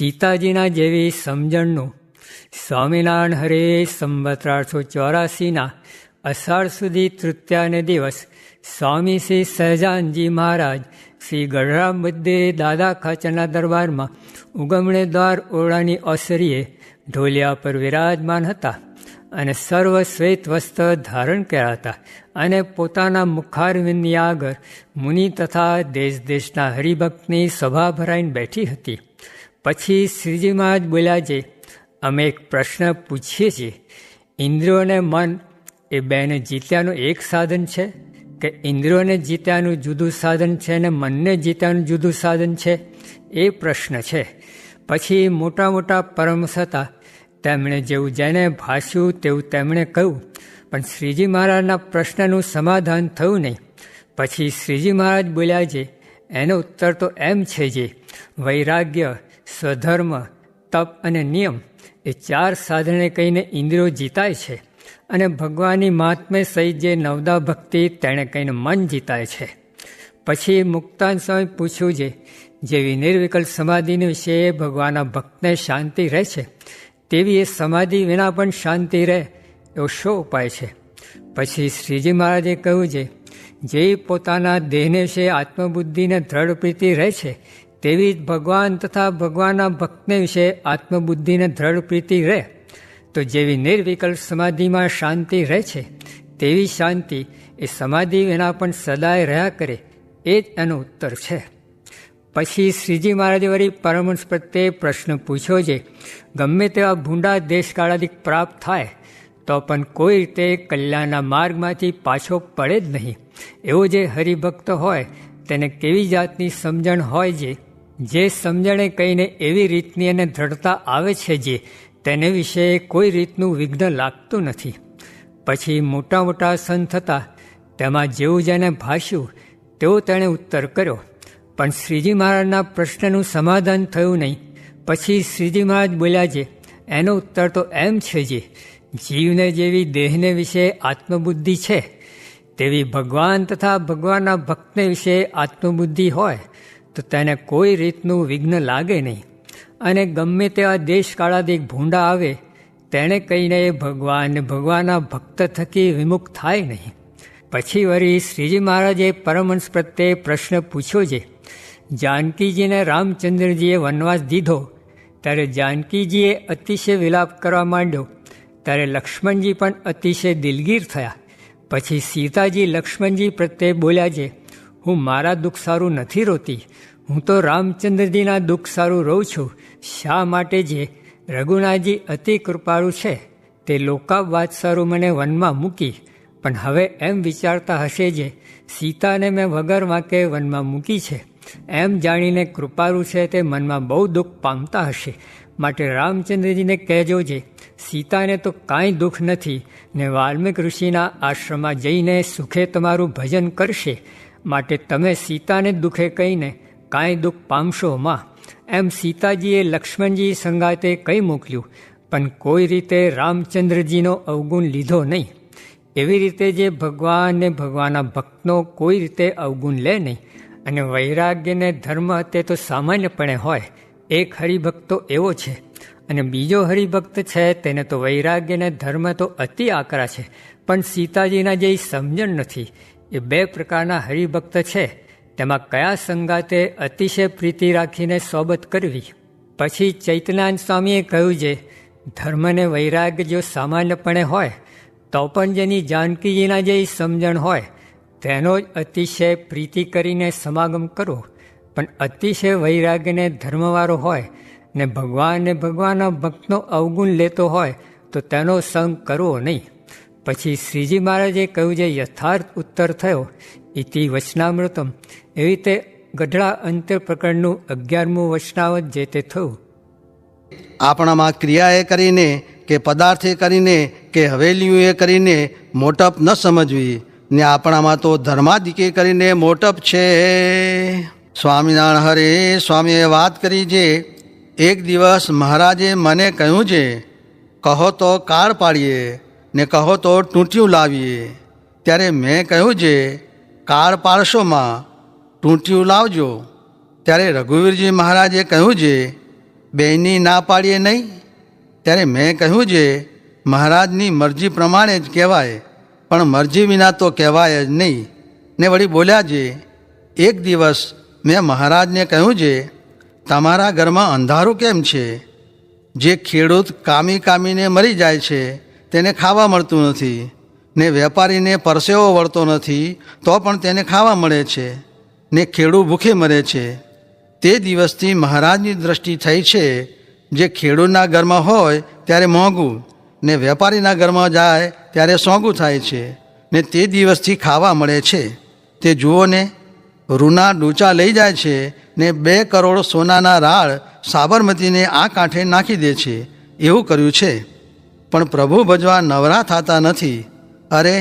સીતાજીના જેવી સમજણનું સ્વામિનારાયણ હરે સંવત 1884 અષાઢ સુધી તૃતીયાને દિવસ સ્વામી શ્રી સહજાનજી મહારાજ શ્રી ગઢરામ બધે દાદા ખાચરના દરબારમાં ઉગમણે દ્વાર ઓરડાની ઓસરીએ ઢોલિયા પર વિરાજમાન હતા અને સર્વ શ્વેત વસ્ત્ર ધારણ કર્યા હતા અને પોતાના મુખારવિંદની આગળ મુનિ તથા દેશ દેશના હરિભક્તની સભા ભરાઈને બેઠી હતી. પછી શ્રીજી મહારાજ બોલ્યા છે, અમે એક પ્રશ્ન પૂછીએ છીએ, ઇન્દ્રિયોને મન એ બેને જીત્યાનું એક સાધન છે કે ઇન્દ્રિયોને જીત્યાનું જુદું સાધન છે અને મનને જીત્યાનું જુદું સાધન છે? એ પ્રશ્ન છે. પછી મોટા મોટા પરમહંસ હતા, તેમણે જેવું જેને ભાષ્યું તેવું તેમણે કહ્યું, પણ શ્રીજી મહારાજના પ્રશ્નનું સમાધાન થયું નહીં. પછી શ્રીજી મહારાજ બોલ્યા છે, એનો ઉત્તર તો એમ છે જે વૈરાગ્ય, સ્વધર્મ, તપ અને નિયમ એ 4 સાધને કહીને ઇન્દ્રિયો જીતાય છે અને ભગવાનની મહાત્મ્ય સહિત જે નવદા ભક્તિ તેણે કહીને મન જીતાય છે. પછી મુક્તાન સ્વામી પૂછ્યું છે, જેવી નિર્વિકલ્પ સમાધિની વિશે ભગવાનના ભક્તને શાંતિ રહે છે તેવી એ સમાધિ વિના પણ શાંતિ રહે એવો શો ઉપાય છે? પછી શ્રીજી મહારાજે કહ્યું છે, જે પોતાના દેહને વિશે આત્મબુદ્ધિને દ્રઢ પ્રીતિ રહે છે તેવી જ ભગવાન તથા ભગવાનના ભક્તને વિશે આત્મબુદ્ધિને દ્રઢ પ્રીતિ રહે, તો જેવી નિર્વિકલ્પ સમાધિમાં શાંતિ રહે છે તેવી શાંતિ એ સમાધિ વિના પણ સદાય રહ્યા કરે, એ જ એનો ઉત્તર છે. પછી શ્રીજી મહારાજે વળી પરમહંસ પ્રત્યે પ્રશ્ન પૂછ્યો છે, ગમે તેવા ભૂંડા દેશકાળાદિક પ્રાપ્ત થાય તો પણ કોઈ રીતે કલ્યાણના માર્ગમાંથી પાછો પડે જ નહીં. એવો જે હરિભક્ત હોય તેને કેવી જાતની સમજણ હોય છે, જે સમજણે કહીને એવી રીતની એને દ્રઢતા આવે છે જે તેને વિશે કોઈ રીતનું વિઘ્ન લાગતું નથી. પછી મોટા મોટા સંત હતા, તેમાં જેવું જેને ભાષ્યું તેવો તેણે ઉત્તર કર્યો, પણ શ્રીજી મહારાજના પ્રશ્નનું સમાધાન થયું નહીં. પછી શ્રીજી મહારાજ બોલ્યા છે, એનો ઉત્તર તો એમ છે જે જીવને જેવી દેહને વિશે આત્મબુદ્ધિ છે તેવી ભગવાન તથા ભગવાનના ભક્તને વિશે આત્મબુદ્ધિ હોય તો તેને કોઈ રીતનું વિઘ્ન લાગે નહીં અને ગમે તેવા દેશકાળાદિક ભૂંડા આવે તેણે કહીને એ ભગવાન ભગવાનના ભક્ત થકી વિમુખ થાય નહીં. પછી વળી શ્રીજી મહારાજે પરમહંસ પ્રત્યે પ્રશ્ન પૂછ્યો છે, જાનકીજીને રામચંદ્રજીએ વનવાસ દીધો ત્યારે જાનકીજીએ અતિશય વિલાપ કરવા માંડ્યો ત્યારે લક્ષ્મણજી પણ અતિશય દિલગીર થયા. પછી સીતાજી લક્ષ્મણજી પ્રત્યે બોલ્યા છે, હું મારા દુઃખ સારું નથી રોતી, હું તો રામચંદ્રજીના દુઃખ સારું રહું છું. શા માટે જે રઘુનાથજી અતિ કૃપાળુ છે તે લોકાપવાદ સારું મને વનમાં મૂકી, પણ હવે એમ વિચારતા હશે જે સીતાને મેં વગર વાંકે વનમાં મૂકી છે એમ જાણીને કૃપાળુ છે તે મનમાં બહુ દુઃખ પામતા હશે. માટે રામચંદ્રજીને કહેજો છે, સીતાને તો કાંઈ દુઃખ નથી ને વાલ્મીક ઋષિના આશ્રમમાં જઈને સુખે તમારું ભજન કરશે, માટે તમે સીતાને દુઃખે કહીને કાંઈ દુઃખ પામશો માં. એમ સીતાજીએ લક્ષ્મણજી સંગાતે કહી મોકલ્યું, પણ કોઈ રીતે રામચંદ્રજીનો અવગુણ લીધો નહીં. એવી રીતે જે ભગવાન ને ભગવાનના ભક્તનો કોઈ રીતે અવગુણ લે નહીં. અને વૈરાગ્યને ધર્મ તે તો સામાન્યપણે હોય. એક હરિભક્ત તો એવો છે અને બીજો હરિભક્ત છે તેને તો વૈરાગ્યને ધર્મ તો અતિ આકરા છે, પણ સીતાજીના જે સમજણ નથી. એ 2 પ્રકારના હરિભક્ત છે, તેમાં કયા સંગાતે અતિશય પ્રીતિ રાખીને સોબત કરવી? પછી ચૈતન્યાનંદ સ્વામીએ કહ્યું છે, ધર્મને વૈરાગ્ય જો સામાન્યપણે હોય તો પણ જેની જાનકીજીના જે સમજણ હોય તેનો જ અતિશય પ્રીતિ કરીને સમાગમ કરો, પણ અતિશય વૈરાગ્યને ધર્મવાળો હોય ને ભગવાનના ભક્તનો અવગુણ લેતો હોય તો તેનો સંગ કરવો નહીં. પછી શ્રીજી મહારાજે કહ્યું છે, યથાર્થ ઉત્તર થયો ઇતિ વચનામૃતમ. એવી રીતે ગઢડા અંતર પ્રકરણનું 11મું વચનાવત જે તે થયું. આપણામાં ક્રિયાએ કરીને કે પદાર્થે કરીને કે હવેલીઓએ કરીને મોટપ ન સમજવી ને આપણામાં તો ધર્માદિકે કરીને મોટપ છે. સ્વામિનારાયણ હરે સ્વામીએ વાત કરી છે, એક દિવસ મહારાજે મને કહ્યું છે, કહો તો કાળ પાડીએ ને કહો તો ટૂંટિયું લાવીએ. ત્યારે મેં કહ્યું છે, કાળ પાડશો માં, ટૂંટિયું લાવજો. ત્યારે રઘુવીરજી મહારાજે કહ્યું છે, બેયની ના પાડીએ નહીં? ત્યારે મેં કહ્યું છે, મહારાજની મરજી પ્રમાણે જ કહેવાય, પણ મરજી વિના તો કહેવાય જ નહીં. ને વળી બોલ્યા છે, એક દિવસ મેં મહારાજને કહ્યું છે, તમારા ઘરમાં અંધારું કેમ છે? જે ખેડૂત કામીને મરી જાય છે તેને ખાવા મળતું નથી, ને વેપારીને પરસેવો વળતો નથી તો પણ તેને ખાવા મળે છે, ને ખેડૂત ભૂખે મરે છે. તે દિવસથી મહારાજની દૃષ્ટિ થઈ છે, જે ખેડૂતના ઘરમાં હોય ત્યારે મોંઘું, ને વેપારીના ઘરમાં જાય ત્યારે સોંગું થાય છે, ને તે દિવસથી ખાવા મળે છે. તે જુઓ ને, રૂના ડૂચા લઈ જાય છે, ને 2 કરોડ સોનાના રાળ સાબરમતીને આ કાંઠે નાખી દે છે. એવું કર્યું છે, પણ પ્રભુ ભજવા નવરા થતા નથી. અરે,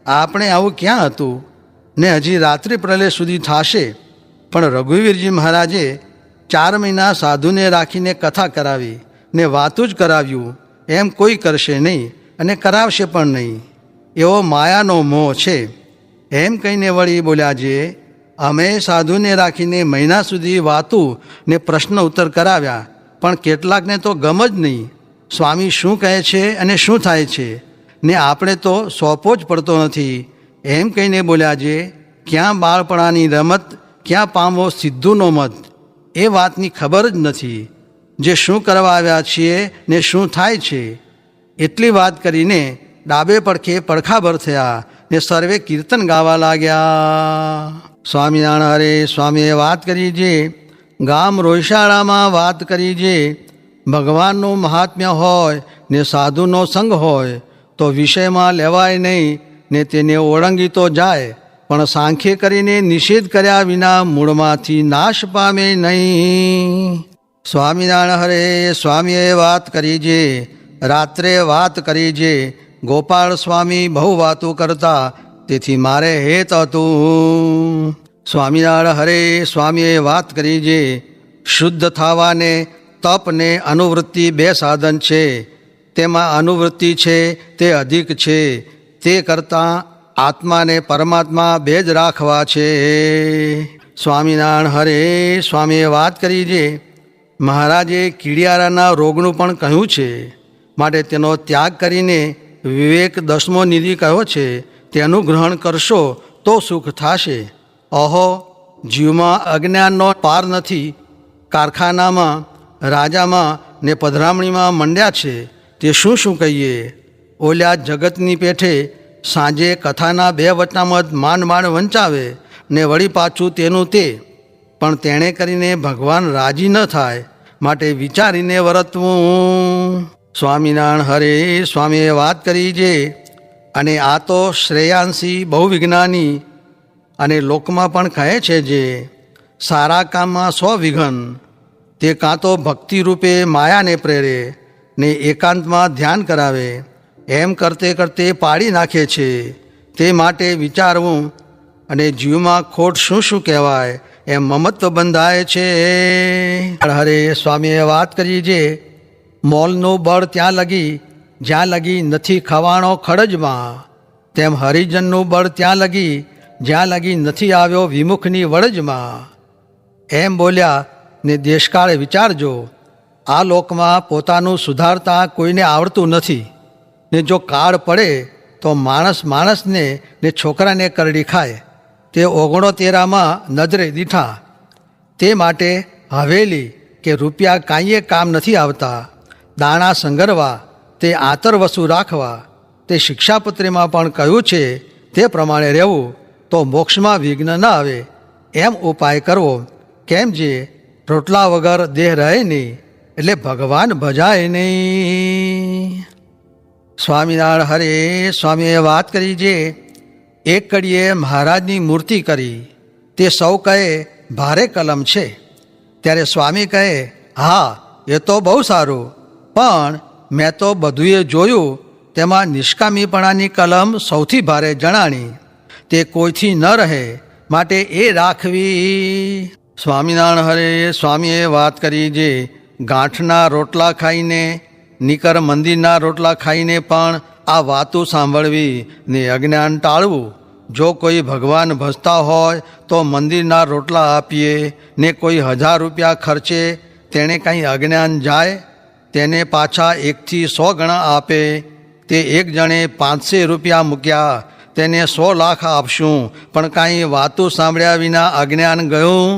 આપણે આવું ક્યાં હતું? ને હજી રાત્રિ પ્રલય સુધી થશે. પણ રઘુવીરજી મહારાજે 4 મહિના સાધુને રાખીને કથા કરાવી, ને વાતું જ કરાવ્યું. એમ કોઈ કરશે નહીં અને કરાવશે પણ નહીં. એવો માયાનો મોહ છે. એમ કહીને વળી બોલ્યા છે, અમે સાધુને રાખીને મહિના સુધી વાતું ને પ્રશ્ન ઉત્તર કરાવ્યા, પણ કેટલાકને તો ગમ જ નહીં. સ્વામી શું કહે છે અને શું થાય છે, ને આપણે તો સોંપો જ પડતો નથી. એમ કહીને બોલ્યા છે, ક્યાં બાળપણાની રમત, ક્યાં પામવો સિદ્ધુનો મત. એ વાતની ખબર જ નથી, જે શું કરવા આવ્યા છીએ ને શું થાય છે. એટલી વાત કરીને ડાબે પડખે પડખાભર થયા, ને સર્વે કીર્તન ગાવા લાગ્યા. સ્વામિનારાયણ હરે સ્વામીએ વાત કરી છે, ગામ રોયશાળામાં વાત કરી છે, ભગવાનનું મહાત્મ્ય હોય ને સાધુનો સંગ હોય તો વિષયમાં લેવાય નહીં, ને તેને ઓળંગી તો જાય, પણ સાંખ્ય કરીને નિષેધ કર્યા વિના મૂળમાંથી નાશ પામે નહીં. સ્વામિનારાયણ હરે સ્વામીએ વાત કરી છે, રાત્રે વાત કરી છે. ગોપાળ સ્વામી બહુ વાતો કરતા, તેથી મારે હેત હતું. સ્વામિનારાયણ હરે સ્વામીએ વાત કરી છે, શુદ્ધ થવાને તપ ને અનુવૃત્તિ 2 સાધન છે. તેમાં અનુવૃત્તિ છે તે અધિક છે, તે કરતાં આત્માને પરમાત્મા 2 જ રાખવા છે. સ્વામિનારાયણ હરે સ્વામીએ વાત કરી છે, મહારાજે કીડિયારાના રોગનું પણ કહ્યું છે, માટે તેનો ત્યાગ કરીને વિવેક 10મો નિધિ કહ્યો છે, તેનું ગ્રહણ કરશો તો સુખ થશે. અહો, જીવમાં અજ્ઞાનનો પાર નથી. કારખાનામાં, રાજામાં ને પધરામણીમાં મંડ્યા છે, તે શું શું કહીએ. ઓલ્યા જગતની પેઠે સાંજે કથાના 2 વચનામત માંડ વંચાવે, ને વળી પાછું તેનું તે. પણ તેણે કરીને ભગવાન રાજી ન થાય, માટે વિચારીને વર્તવું. સ્વામિનારાયણ હરે સ્વામીએ વાત કરી છે, અને આ તો શ્રેયાંશી બહુ વિજ્ઞાની અને લોકમાં પણ કહે છે જે સારા કામમાં 100 વિઘન. તે કાં તો ભક્તિ રૂપે માયાને પ્રેરે ને એકાંતમાં ધ્યાન કરાવે, એમ કરતે કરતે પાડી નાખે છે. તે માટે વિચારવું, અને જીવમાં ખોટ શું શું કહેવાય એમ મમત્વ બંધાય છે. હરે સ્વામીએ વાત કરી છે, મોલનું બળ ત્યાં લગી જ્યાં લગી નથી ખવાણો ખડજમાં, તેમ હરિજનનું બળ ત્યાં લગી જ્યાં લગી નથી આવ્યો વિમુખની વડજમાં. એમ બોલ્યા ને દેશકાળે વિચારજો, આ લોકમાં પોતાનું સુધારતા કોઈને આવડતું નથી, ને જો કાળ પડે તો માણસને ને છોકરાને કરડી ખાય. તે 69માં નજરે દીઠા. તે માટે હવેલી કે રૂપિયા કાંઈએ કામ નથી આવતા. દાણા સંગરવા, તે આંતર વસુ રાખવા, તે શિક્ષાપત્રીમાં પણ કહ્યું છે તે પ્રમાણે રહેવું, તો મોક્ષમાં વિઘ્ન ન આવે. એમ ઉપાય કરવો. કેમ જે રોટલા વગર દેહ રહે નહીં, એટલે ભગવાન ભજાય નહીં. સ્વામિનારાયણ હરે સ્વામીએ વાત કરી છે, એક કડીએ મહારાજની મૂર્તિ કરી. તે સૌ કહે ભારે કલમ છે. ત્યારે સ્વામી કહે, હા એ તો બહુ સારું, પણ મેં તો બધુંએ જોયું, તેમાં નિષ્કામીપણાની કલમ સૌથી ભારે જણાણી. તે કોઈથી ન રહે, માટે એ રાખવી. સ્વામિનારાયણ હરે સ્વામીએ વાત કરી છે, ગાંઠના રોટલા ખાઈને, નિકર મંદિરના રોટલા ખાઈને પણ આ વાતો સાંભળવી ને અજ્ઞાન ટાળવું. જો કોઈ ભગવાન ભજતા હોય તો મંદિરના રોટલા આપીએ, ને કોઈ 1000 રૂપિયા ખર્ચે તેણે કંઈ અજ્ઞાન જાય તેને પાછા 1થી 100 ગણા આપે. તે એક જણે 500 રૂપિયા મૂક્યા, તેને 100 લાખ આપશું, પણ કાંઈ વાતો સાંભળ્યા વિના અજ્ઞાન ગયું